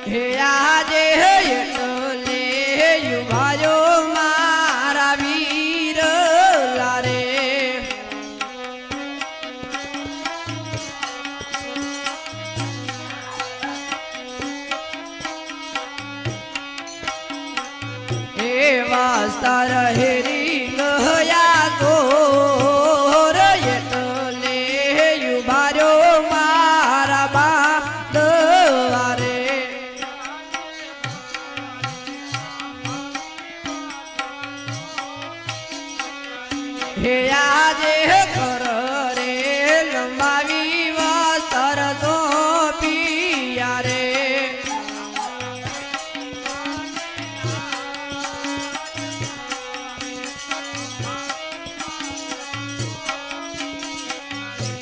હે આજે એટલે યુવાયો મારા વીર લારે હે વાસ્તર હેરી ગયા તો હે આજે કર રે લંબાવી વસ્તર તો પિયા રે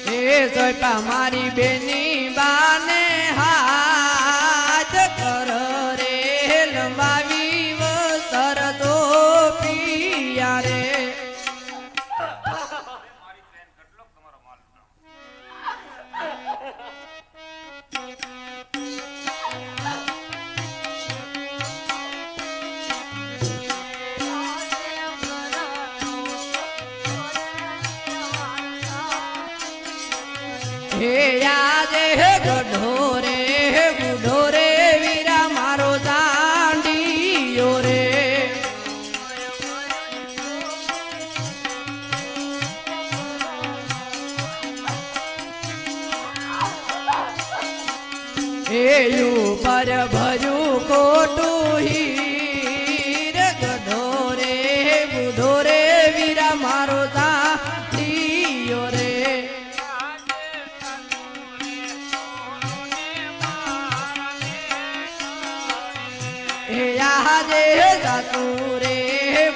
હે સોયપા મારી બેની બાને હાથ કર રે લંબાવી વસ્તર તો પિયા રે હે આજે ગઢો રે બુઢો રે વીરા મારો દાંડીયો રે હે ઉપર ભર્યું કોટું હીર ગઢો રે બુઢો રે વીરા મારો દાંડીયો રે હે આજે જાતું રે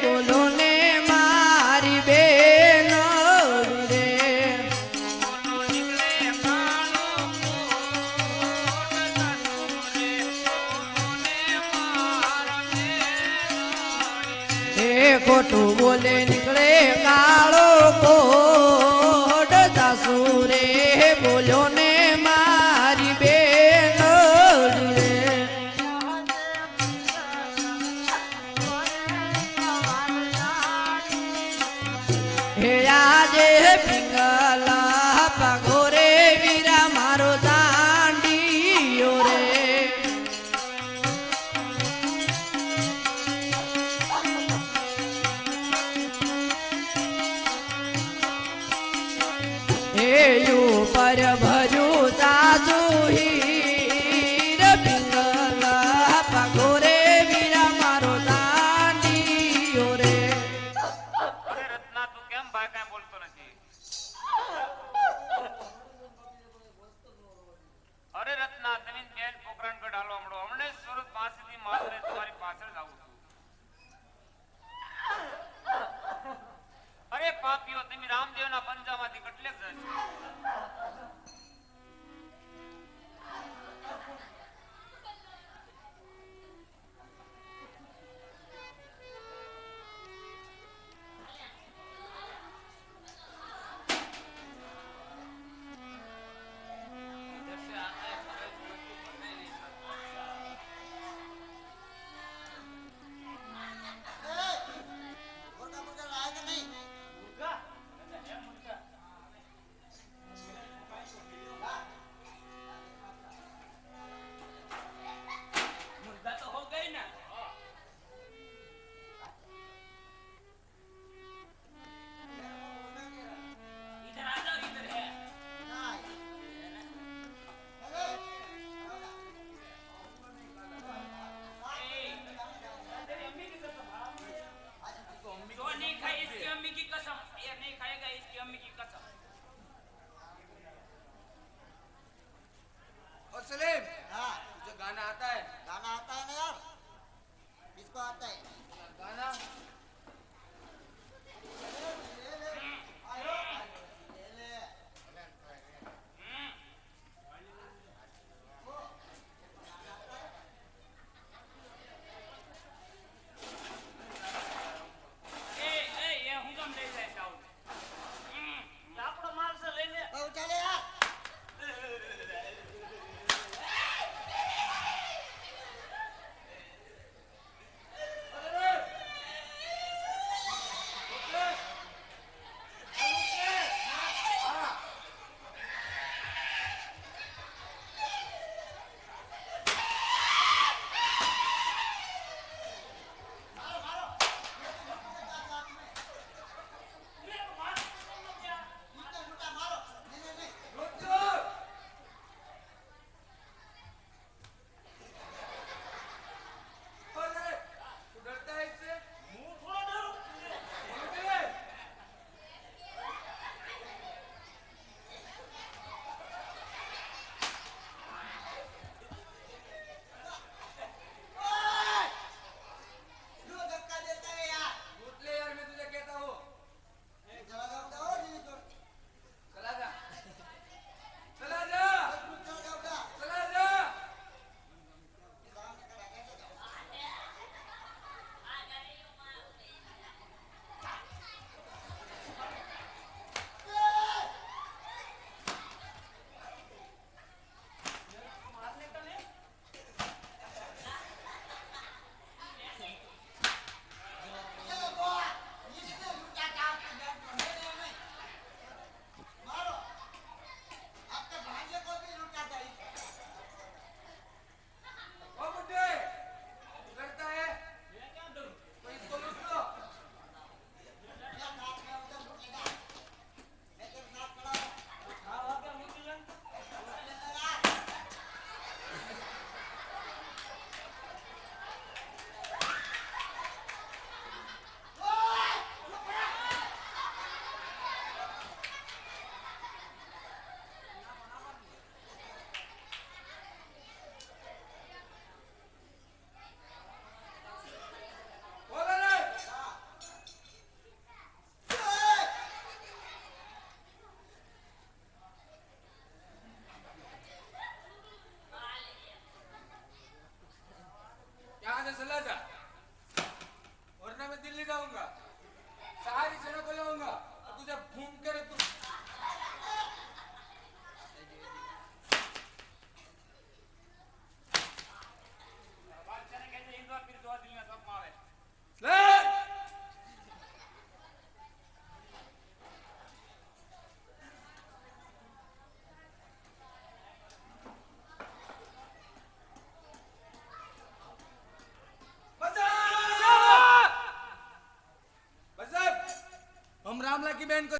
બોલો ને મારી બેન રે હે ખોટું બોલે નીકળે કાળો કોટ જાસુ રે બોલો ને મારી બેન રે હે આજે પિંગલા પગો રે વીરા મારો દાંડીયો રે હે ઉપર ભર્યું તાજુ હીર પિંગલા પગો રે વીરા મારો દાંડીયો રે અરે રત્ના તમે બેન પોકરણગઢ હાલો હમણો હમણે સુરત પાસેથી મારે તમારી પાછળ જાઉં છું. અરે પાપીઓ તમે રામદેવના પંજામાંથી કેટલેક જશો. બેન